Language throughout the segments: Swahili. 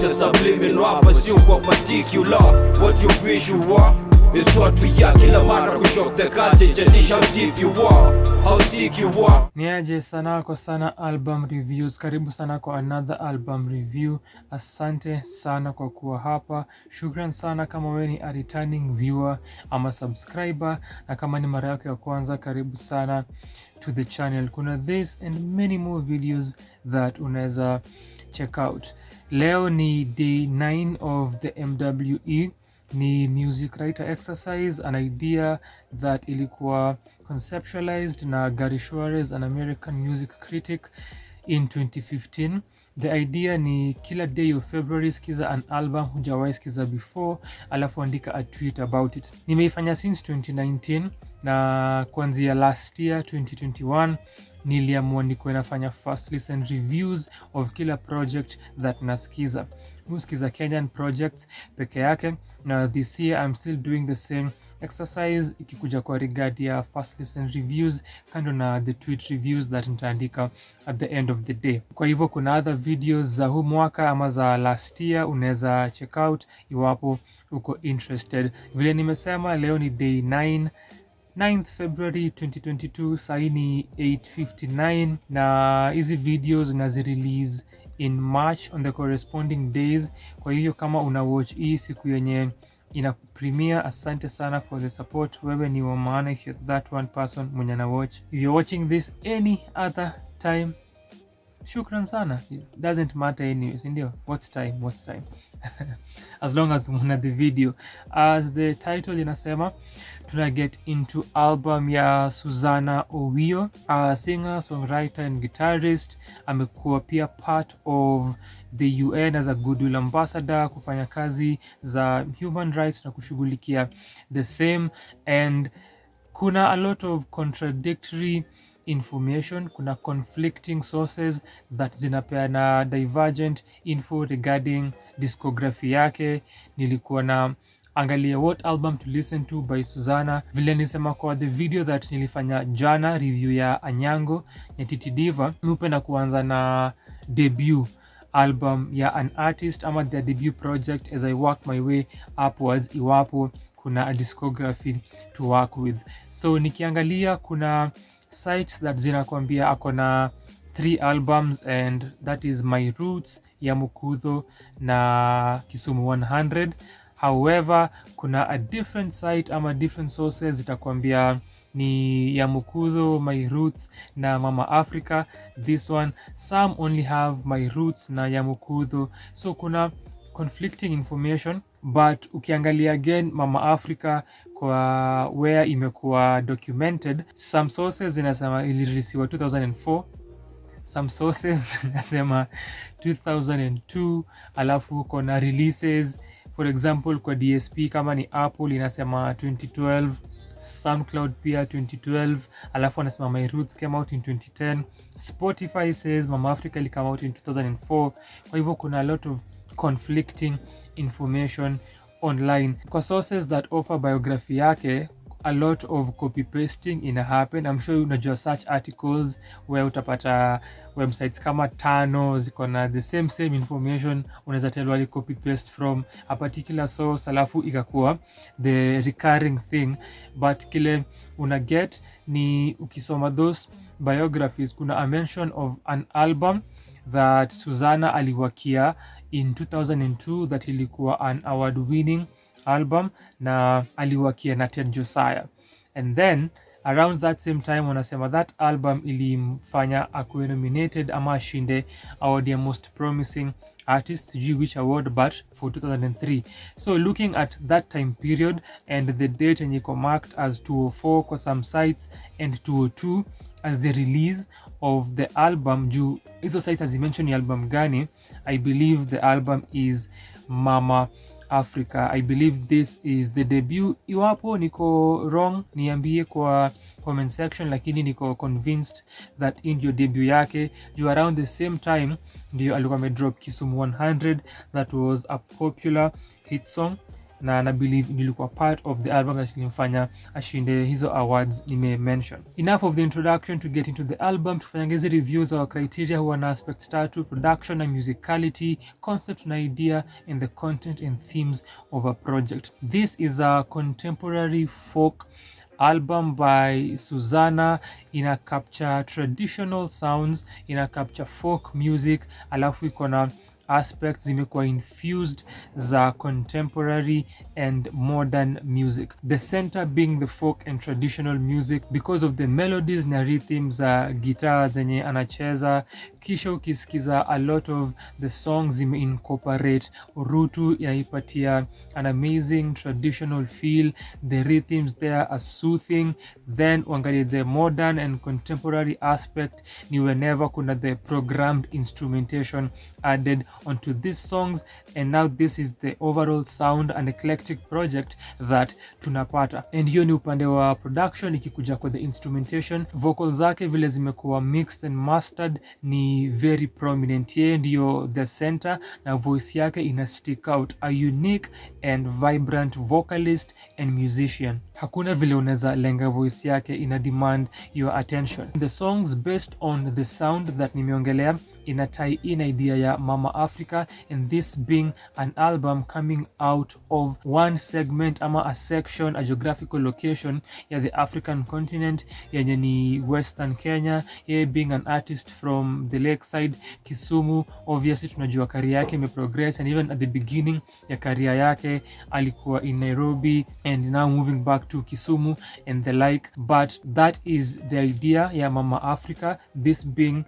a subliminal pursue kwa particular. What you wish you are is what we are. Kila mara kushock the culture, jadisha how deep you are, how sick you are. Niaje sana kwa sana album reviews. Karibu sana kwa another album review. Asante sana kwa kuwa hapa. Shukran sana kama wewe ni a returning viewer ama subscriber, na kama ni mara yako ya kwanza, karibu sana to the channel. Kuna this and many more videos that unaweza check out. Leo ni day 9 of the MWE. Ni music writer exercise, an idea that ilikuwa conceptualized na Gary Suarez, an American music critic, in 2015. The idea ni kila day of February skiza an album hujawahi skiza before, alafu andika a tweet about it. Nimeifanya since 2019 na kuanzia last year 2021 niliamua nikuwe nafanya first listen reviews of kila project that nasikiza. Huskiza Kenyan projects peke yake, na this year I'm still doing the same exercise ikikuja kwa regard ya first listen reviews, kando na the tweet reviews that nitaandika at the end of the day. Kwa hivyo kuna other videos za huu mwaka ama za last year unaweza check out iwapo uko interested. Vile nimesema, leo ni day 9th February 2022, saini 8:59, na hizi videos nazi-release in March on the corresponding days. Kwa hiyo kama una watch hii siku yenye ina premiere, asante sana for the support. Wewe ni wa maana if you're that one person mwenye na watch. If you're watching this any other time, shukran sana. It doesn't matter anyways, ndio. What's time? As long as muna the video. As the title inasema, tuna get into album ya Suzanna Owiyo, a singer, songwriter and guitarist. Amekuwa pia part of the UN as a goodwill ambassador, kufanya kazi za human rights na kushughulikia the same. And kuna a lot of contradictory information, kuna conflicting sources that zinapeana divergent info regarding discography yake. Nilikuwa na angalia what album to listen to by Suzanna. Vile nisema kwa the video that nilifanya jana, review ya Anyango ya Titi Diva, nupenda kuanza na debut album ya an artist ama their debut project as I work my way upwards, iwapo kuna a discography to work with. So nikiangalia kuna sites that zinakwambia ako na 3 albums, and that is My Roots, ya Mukudho na Kisumu 100. However, kuna a different site ama different sources zitakwambia ni ya Mukudho, My Roots na Mama Africa. This one, some only have My Roots na ya Mukudho, so kuna conflicting information. But ukiangalia again Mama Africa kwa where imekuwa documented, some sources zinasema ilireleasiwa 2004, some sources zinasema 2002, alafu kuna releases, for example kwa DSP kama ni Apple inasema 2012, SoundCloud pia 2012, alafu anasema My Roots came out in 2010, Spotify says Mama Africa ili come out in 2004. Kwa hivyo kuna a lot of conflicting information online. Kwa sources that offer biography yake, a lot of copy pasting ina happen. I'm sure unajua search articles where utapata websites kama 5 ziko na the same information, unaweza tell wali copy paste from a particular source, alafu ikakuwa the recurring thing. But kile una get ni ukisoma those biographies, kuna a mention of an album that Suzanna aliwakia in 2002 that ilikuwa an award winning album na aliwakia na Ted Josiah. And then around that same time wanasema that album ilimfanya akuwe nominated ama ashinde award ya most promising artist, sijui which award, but for 2003. So looking at that time period and the date yenye iko marked as 204 kwa some sites and 202 as the release of the album, juu hizo sites hazimention ni album gani, I believe the album is Mama Africa. I believe this is the debut. Iwapo niko wrong niambie kwa comment section, lakini niko convinced that in your debut yake, juu around the same time ndio alikuwa amedrop Kisumu 100, that was a popular hit song. na na believe nilikuwa part of the album that ilimfanya ashinde hizo awards nime-mention. Enough of the introduction, to get into the album. Tufanya hizi reviews. Our criteria huwa na aspects tatu: production and musicality, concept and idea, and the content and themes of a project. This is a contemporary folk album by Suzanna. Ina capture traditional sounds, ina capture folk music, alafu iko na aspects zimekuwa infused za contemporary and modern music, the center being the folk and traditional music because of the melodies na rhythms za guitar zenye anacheza. Kisha ukisikiza a lot of the songs incorporate urutu, yaipatia an amazing traditional feel. The rhythms there are soothing. Then uangalie the modern and contemporary aspect ni whenever kuna the programmed instrumentation added onto these songs, and now this is the overall sound and eclectic project that tunapata. And hiyo ni upande wa production. Ikikuja kwa the instrumentation, vocals zake vile zimekuwa mixed and mastered ni very prominent. Yeye ndio the center na voice yake ina stick out, a unique and vibrant vocalist and musician. Hakuna vile unaweza lenga voice yake, ina demand your attention. The songs based on the sound that nimeongelea ina tie in idea ya Mama Africa, and this being an album coming out of one segment ama a section, a geographical location ya the African continent yenye ni Western Kenya. Yeye being an artist from the lakeside Kisumu, obviously tunajua career yake imeprogress, and even at the beginning ya career yake alikuwa in Nairobi and now moving back to Kisumu and the like, but that is the idea ya Mama Africa, this being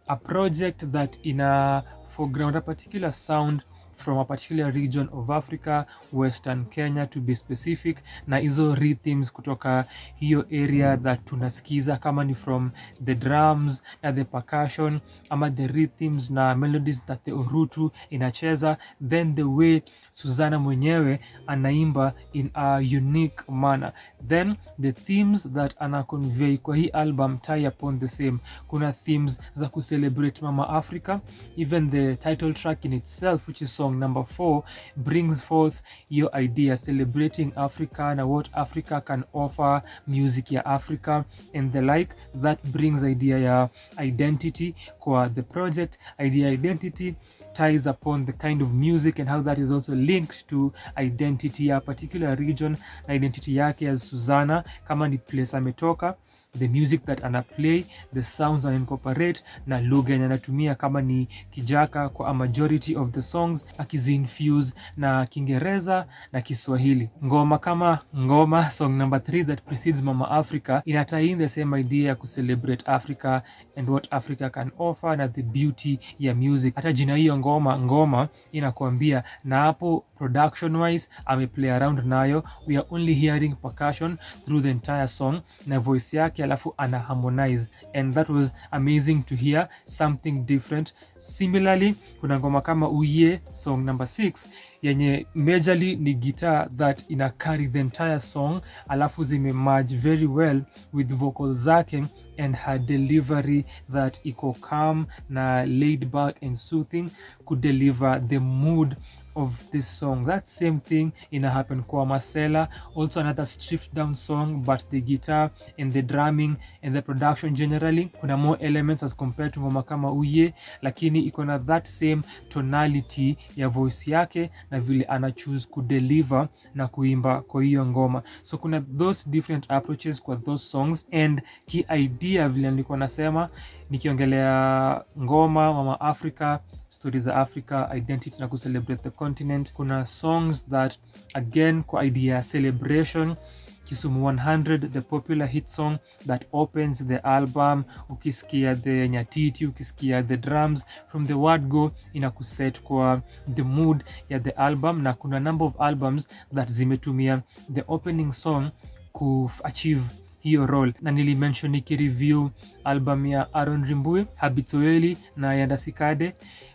a project that ina foreground a particular sound from a particular region of Africa, Western Kenya to be specific, na hizo rhythms kutoka hiyo area that tunasikiza, kama ni from the drums na the percussion ama the rhythms na melodies that the urutu inacheza, then the way Suzanna mwenyewe anaimba in a unique manner, then the themes that ana convey kwa hii album tie upon the same. Kuna themes za kucelebrate Mama Africa. Even the title track in itself, which is song number 4, brings forth your idea, celebrating Africa na what Africa can offer, music ya Africa and the like. That brings idea ya identity kwa the project. Identity ties upon the kind of music and how that is also linked to identity ya particular region na identity yake as Suzanna, kama ni place ametoka, the music that ana play, the sounds ana incorporate, na lugha yenye anatumia, kama ni Kijaka kwa a majority of the songs akizi-infuse na Kiingereza na Kiswahili. Ngoma kama Ngoma, song number 3 that precedes Mama Africa, inatie in the same idea ya kucelebrate Africa and what Africa can offer na the beauty ya music. Hata jina hiyo Ngoma inakuambia, na hapo production wise ameplay around nayo. We are only hearing percussion through the entire song na voice yake, alafu ana harmonize, and that was amazing to hear something different. Similarly, kuna ngoma kama Uye, song number 6, yenye majorly ni guitar that ina carry the entire song, alafu zime merge very well with vocals zake and her delivery that iko calm na laid back and soothing, could deliver the mood of this song. That same thing ina happen kwa Masela, also another stripped down song, but the guitar and the drumming and the production generally kuna more elements as compared to ngoma kama Uye, lakini iko na that same tonality ya voice yake na vile ana choose kudeliver na kuimba kwa hiyo ngoma. So kuna those different approaches kwa those songs, and ki idea vile nilikuwa nasema nikiongelea ngoma Mama Africa, stories za Africa, identity na kucelebrate the continent. Kuna songs that again kwa idea celebration, Kisumu 100, the popular hit song that opens the album. Ukisikia the nyatiti, ukisikia the drums from the word go, inakuset kwa the mood ya the album. Na kuna number of albums that zimetumia the opening song ku achieve hiyo role, na nilimention nikireview album ya Aaron Rimbui, Habitoeli na Yandasikade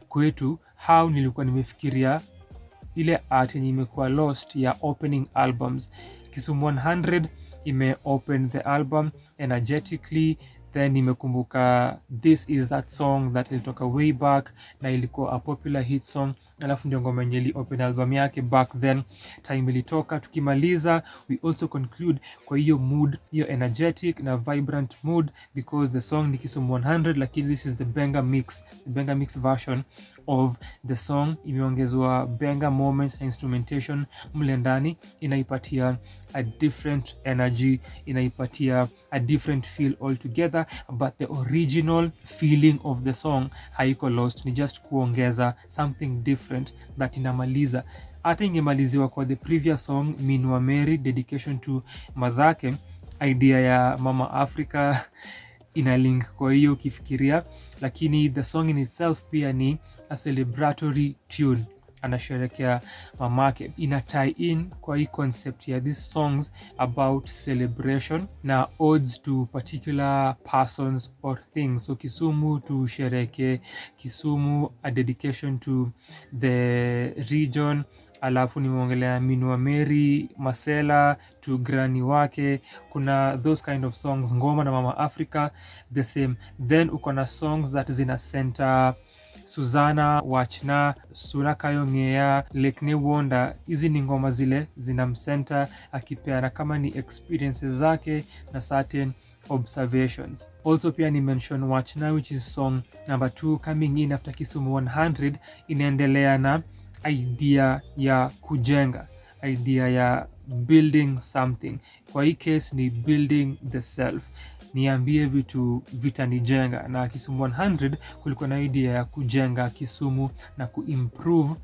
kwetu, how nilikuwa nimefikiria ile art yenye imekuwa lost ya opening albums. Kisumu 100 ime open the album energetically, then nimekumbuka this is that song that ilitoka way back na ilikuwa a popular hit song, alafu ndio ngoma yenye open album yake back then time ilitoka. Tukimaliza we also conclude kwa hiyo mood, hiyo energetic na vibrant mood, because the song ni Kisumu 100, lakini this is the banger mix version of the song. Imeongezwa banger moments na instrumentation mle ndani, inaipatia a different energy, inaipatia a different feel altogether, but the original feeling of the song haiko lost, ni just kuongeza something different that inamaliza. Hata ingemaliziwa kwa the previous song Minwa Mary, dedication to madhake, idea ya Mama Africa ina link kwa hiyo ukifikiria, lakini the song in itself pia ni a celebratory tune, anasherekea mamake. Ina tie in kwa hii concept ya these songs about celebration na odes to particular persons or things. So Kisumu to shereke Kisumu, a dedication to the region. Alafu nimeongelea Minwa Mary, Masela to granny wake. Kuna those kind of songs, ngoma na Mama Africa the same. Then uko na songs that zina center Suzanna, Wachna, Sunakayo Ngea, Lekne Wonder. Hizi ni ngoma zile zinamcenter akipeana kama ni experiences zake na certain observations. Also pia ni mention Wachna, which is song number 2 coming in after Kisumu 100. Inaendelea na idea ya kujenga, idea ya building something. Kwa hii case ni building the self, niambie vitu vitanijenga. Na Kisumu 100 kulikuwa na idea ya kujenga Kisumu na kuimprove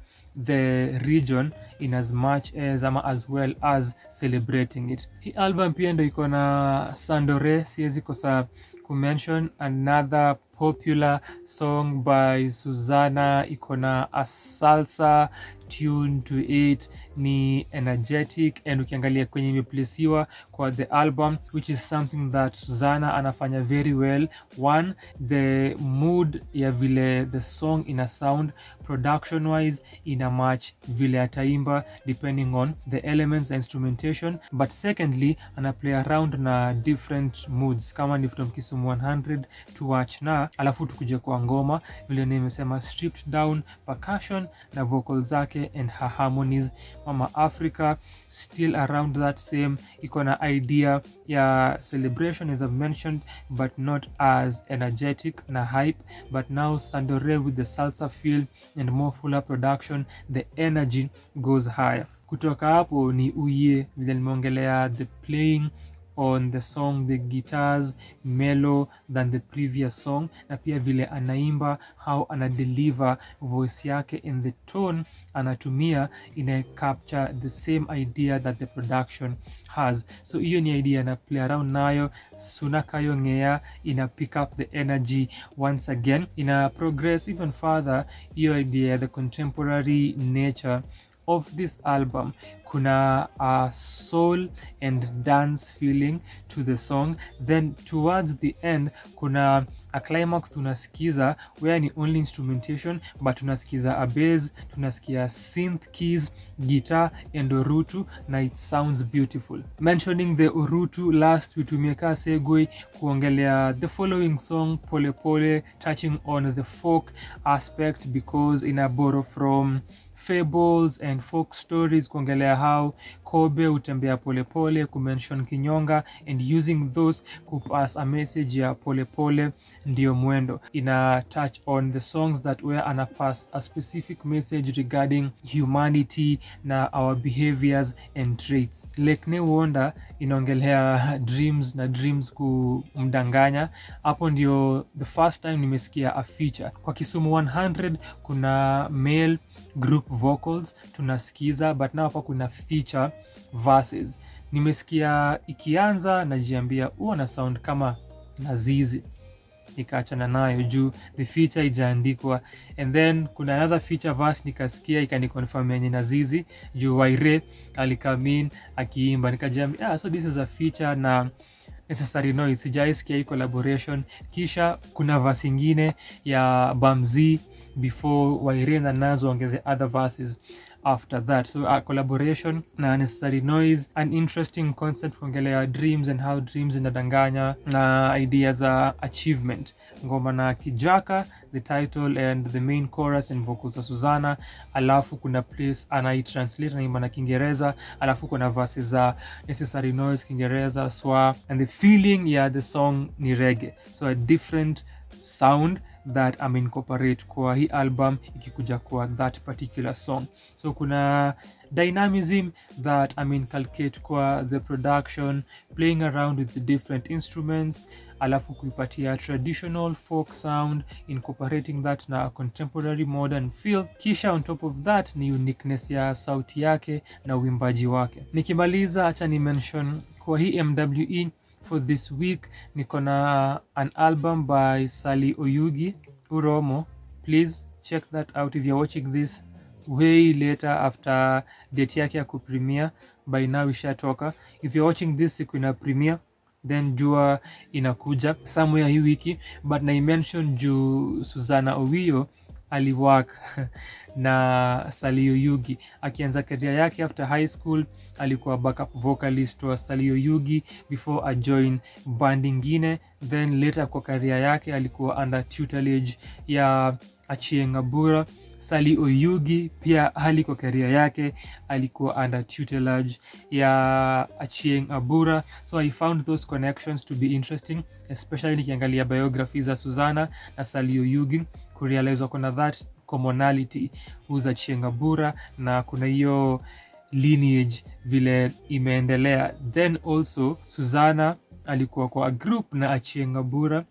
the region in as much as ama as well as celebrating it. Hii album pia ndio iko na Sandore, siwezi kosa kumention another popular song by Suzanna, iko na a salsa tune to it, ni energetic, and ukiangalia kwenye imeplesiwa kwa the album, which is something that Suzanna anafanya very well. One, the mood ya vile the song ina sound, production wise ina match vile ataimba depending on the elements and instrumentation. But secondly, ana play around na different moods, kama ni from Kisumu 100 to Wachna, alafu tukuje kwa ngoma vile nimesema stripped down percussion na vocals zake and her harmonies. Mama Africa still around that same, iko na idea ya celebration as I've mentioned, but not as energetic na hype. But now Sandore with the salsa feel and more fuller production, the energy goes higher. Kutoka hapo ni Uye, vile nimeongelea the playing on the song, the guitars mellow than the previous song, na pia vile anaimba, how ana deliver voice yake in the tone anatumia ina capture the same idea that the production has. So hiyo ni idea na play around nayo. Sunakayo Ngea ina pick up the energy once again, ina progress even further hiyo idea, the contemporary nature of this album. Kuna a soul and dance feeling to the song. Then towards the end kuna a climax tunasikiza where ni only instrumentation, but tunasikiza a bass, tunasikia synth keys, guitar and urutu, na it sounds beautiful. Mentioning the urutu last, witumeka segue kuongelea the following song Pole Pole, touching on the folk aspect because ina borrow from fables and folk stories, kuongelea how Kobe utembea polepole, kumention Kinyonga and using those kupass a message ya polepole ndio mwendo. Ina touch on the songs that were anapass a specific message regarding humanity na our behaviors and traits. Lekne Wonder inaongelea dreams na dreams kumdanganya. Hapo ndio the first time nimesikia a feature. Kwa Kisumu 100 kuna male group vocals tunasikiza, but now hapa kuna feature verses. Nimesikia ikianza najiambia na sound kama Nazizi, nikaachana nayo juu the feature ijaandikwa, and then kuna another feature verse nikasikia ikaniconfirm yenye Nazizi juu Waire alikamin akiimba, nikajiambia so this is a feature na necessary noise, sijaisikia hii collaboration. Kisha kuna verse ingine ya Bamzi before Wairenda nazo ongeze other verses after that. So a collaboration na Necessary Noise, an interesting concept kuongelea dreams and how dreams inadanganya na ideas za achievement. Ngoma na Kijaka, the title and the main chorus and vocals za Suzanna, alafu kuna place anai-translate na imba Kiingereza, alafu kuna verses za Necessary Noise Kiingereza, swa, and the feeling the song ni reggae, so a different sound that incorporate kwa hii album ikikuja kwa that particular song. So kuna dynamism that inculcate kwa the production, playing around with the different instruments, alafu kuipatia traditional folk sound, incorporating that na contemporary modern feel. Kisha on top of that ni uniqueness ya sauti yake na uimbaji wake. Nikimaliza acha ni mention kwa hii MWE for this week niko na an album by Sally Oyugi, Uromo. Please check that out if you're watching this way later after date yake ya kupremiere. By now ishatoka. If you're watching this siku ina premiere, then jua inakuja somewhere hii wiki, but na mention juu Suzanna Owiyo aliwork na Sally Oyugi akianza career yake after high school. Alikuwa backup vocalist wa Sally Oyugi before a join band ingine, then later kwa career yake alikuwa under tutelage ya Achieng' Abura. Sally Oyugi pia hali kwa career yake alikuwa under tutelage ya Achieng' Abura. So I found those connections to be interesting, especially nikiangalia biographies za Suzanna na Sally Oyugi, kurealize kuna that commonality who's Achieng' Abura na kuna hiyo lineage vile imeendelea. Then also Suzanna alikuwa kwa a group na Achieng' Abura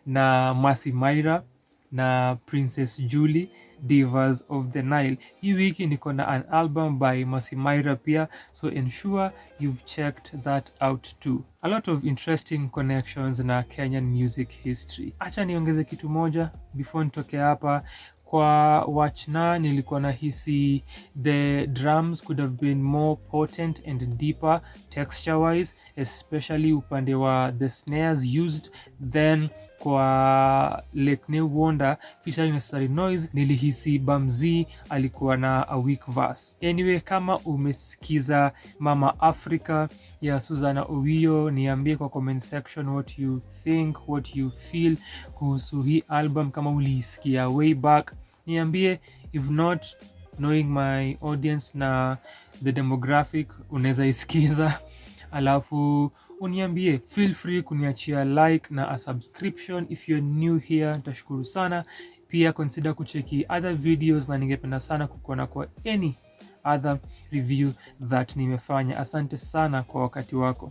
na Mercy Maira na Princess Julie, Divas of the Nile. Hii wiki niko na an album by Mercy Maira pia, so ensure you've checked that out too. A lot of interesting connections na Kenyan music history. Acha niongeze kitu moja before nitoke hapa. Kwa watch na nilikuwa na hisi the drums could have been more potent and deeper texture wise, especially upande wa the snares used. Then kwa Lake New Wonder featuring Necessary Noise nilihisi Bamzi alikuwa na a weak verse. Anyway, kama umesikiza Mama Africa ya Suzanna Owiyo, niambie kwa comment section what you think, what you feel kuhusu hii album. Kama uliisikia way back niambie, if not, knowing my audience na the demographic unaweza isikiza, alafu uniambie. Feel free kuniachia like na a subscription if you're new here, nitashukuru sana. Pia consider kucheki other videos na ningependa sana kukuona kwa any other review that nimefanya. Asante sana kwa wakati wako.